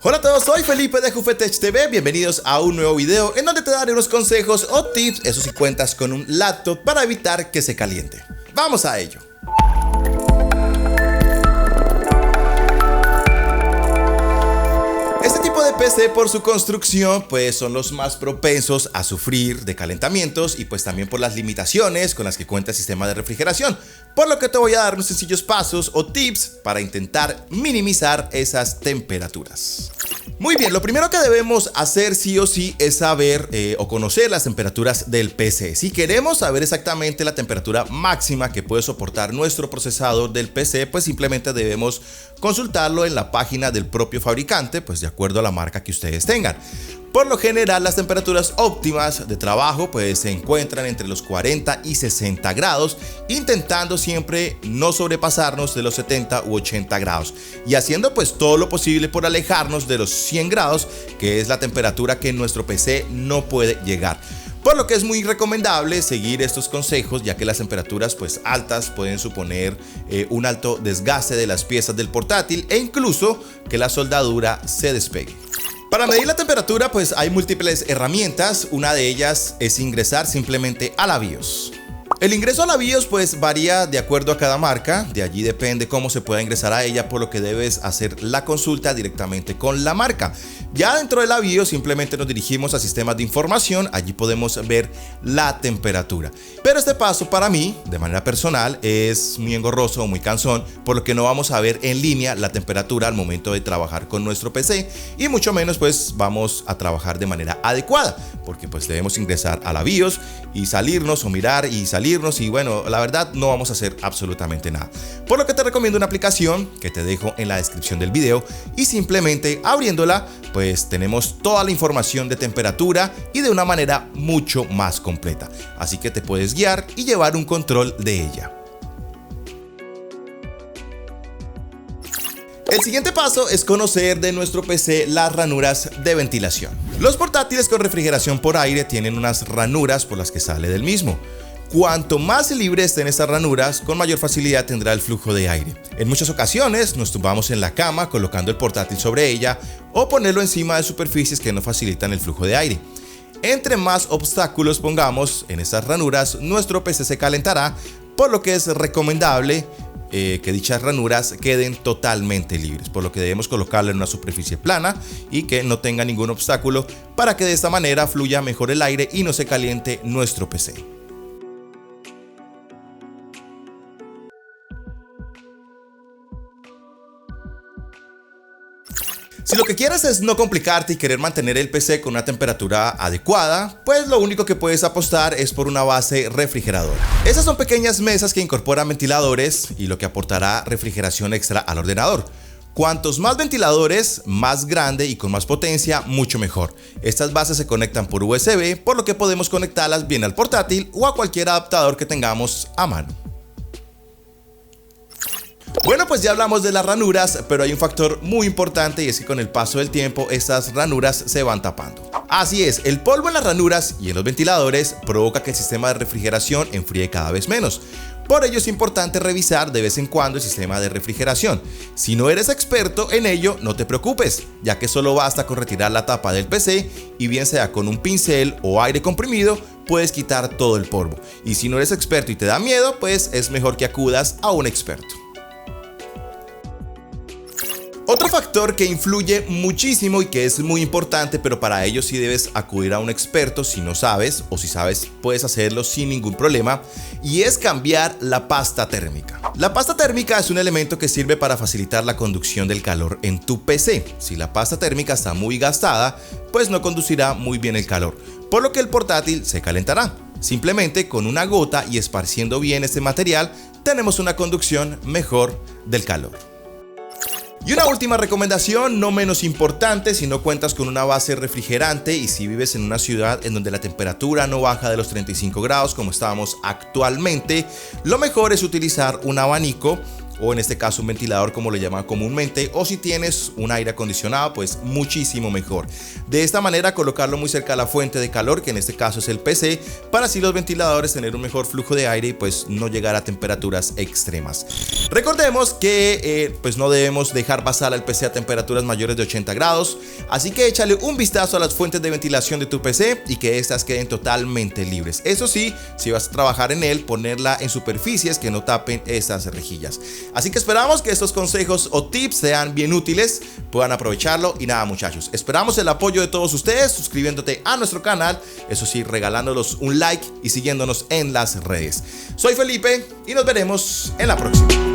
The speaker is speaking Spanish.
Hola a todos, soy Felipe de Jufetech TV, bienvenidos a un nuevo video en donde te daré unos consejos o tips, eso si cuentas con un laptop, para evitar que se caliente. ¡Vamos a ello! Este tipo de PC, por su construcción, pues son los más propensos a sufrir de calentamientos y pues también por las limitaciones con las que cuenta el sistema de refrigeración, por lo que te voy a dar unos sencillos pasos o tips para intentar minimizar esas temperaturas. Muy bien, lo primero que debemos hacer sí o sí es saber o conocer las temperaturas del PC. Si queremos saber exactamente la temperatura máxima que puede soportar nuestro procesador del PC, pues simplemente debemos consultarlo en la página del propio fabricante, pues de acuerdo a la marca que ustedes tengan. Por lo general, las temperaturas óptimas de trabajo pues se encuentran entre los 40 y 60 grados, intentando siempre no sobrepasarnos de los 70 u 80 grados y haciendo pues todo lo posible por alejarnos de los 100 grados, que es la temperatura que nuestro PC no puede llegar. Por lo que es muy recomendable seguir estos consejos, ya que las temperaturas pues altas pueden suponer un alto desgaste de las piezas del portátil e incluso que la soldadura se despegue. Para medir la temperatura pues hay múltiples herramientas, una de ellas es ingresar simplemente a la BIOS. El ingreso a la BIOS pues varía de acuerdo a cada marca, de allí depende cómo se pueda ingresar a ella, por lo que debes hacer la consulta directamente con la marca. Ya dentro de la BIOS simplemente nos dirigimos a sistemas de información, allí podemos ver la temperatura. Pero este paso para mí, de manera personal, es muy engorroso, muy cansón, por lo que no vamos a ver en línea la temperatura al momento de trabajar con nuestro PC y mucho menos pues vamos a trabajar de manera adecuada, porque pues debemos ingresar a la BIOS y salirnos o mirar y salirnos y bueno, la verdad no vamos a hacer absolutamente nada. Por lo que te recomiendo una aplicación que te dejo en la descripción del video y simplemente abriéndola pues tenemos toda la información de temperatura y de una manera mucho más completa. Así que te puedes guiar y llevar un control de ella. El siguiente paso es conocer de nuestro PC las ranuras de ventilación. Los portátiles con refrigeración por aire tienen unas ranuras por las que sale del mismo. Cuanto más libre estén estas ranuras, con mayor facilidad tendrá el flujo de aire. En muchas ocasiones nos tumbamos en la cama colocando el portátil sobre ella o ponerlo encima de superficies que no facilitan el flujo de aire. Entre más obstáculos pongamos en estas ranuras, nuestro PC se calentará, por lo que es recomendable que dichas ranuras queden totalmente libres, por lo que debemos colocarlo en una superficie plana y que no tenga ningún obstáculo para que de esta manera fluya mejor el aire y no se caliente nuestro PC. Si lo que quieres es no complicarte y querer mantener el PC con una temperatura adecuada, pues lo único que puedes apostar es por una base refrigeradora. Esas son pequeñas mesas que incorporan ventiladores y lo que aportará refrigeración extra al ordenador. Cuantos más ventiladores, más grande y con más potencia, mucho mejor. Estas bases se conectan por USB, por lo que podemos conectarlas bien al portátil o a cualquier adaptador que tengamos a mano. Bueno, pues ya hablamos de las ranuras, pero hay un factor muy importante y es que con el paso del tiempo estas ranuras se van tapando. Así es, el polvo en las ranuras y en los ventiladores provoca que el sistema de refrigeración enfríe cada vez menos. Por ello es importante revisar de vez en cuando el sistema de refrigeración. Si no eres experto en ello, no te preocupes, ya que solo basta con retirar la tapa del PC y bien sea con un pincel o aire comprimido, puedes quitar todo el polvo. Y si no eres experto y te da miedo, pues es mejor que acudas a un experto. Otro factor que influye muchísimo y que es muy importante, pero para ello sí debes acudir a un experto si no sabes, o si sabes puedes hacerlo sin ningún problema, y es cambiar la pasta térmica. La pasta térmica es un elemento que sirve para facilitar la conducción del calor en tu PC. Si la pasta térmica está muy gastada, pues no conducirá muy bien el calor, por lo que el portátil se calentará. Simplemente con una gota y esparciendo bien este material, tenemos una conducción mejor del calor. Y una última recomendación, no menos importante, si no cuentas con una base refrigerante y si vives en una ciudad en donde la temperatura no baja de los 35 grados como estábamos actualmente, lo mejor es utilizar un abanico o en este caso un ventilador como le llaman comúnmente, o si tienes un aire acondicionado, pues muchísimo mejor. De esta manera colocarlo muy cerca a la fuente de calor, que en este caso es el PC, para así los ventiladores tener un mejor flujo de aire y pues no llegar a temperaturas extremas. Recordemos que pues no debemos dejar pasar al PC a temperaturas mayores de 80 grados, así que échale un vistazo a las fuentes de ventilación de tu PC y que estas queden totalmente libres. Eso sí, si vas a trabajar en él, ponerla en superficies que no tapen estas rejillas. Así que esperamos que estos consejos o tips sean bien útiles, puedan aprovecharlo y nada muchachos, esperamos el apoyo de todos ustedes suscribiéndote a nuestro canal, eso sí, regalándonos un like y siguiéndonos en las redes. Soy Felipe y nos veremos en la próxima.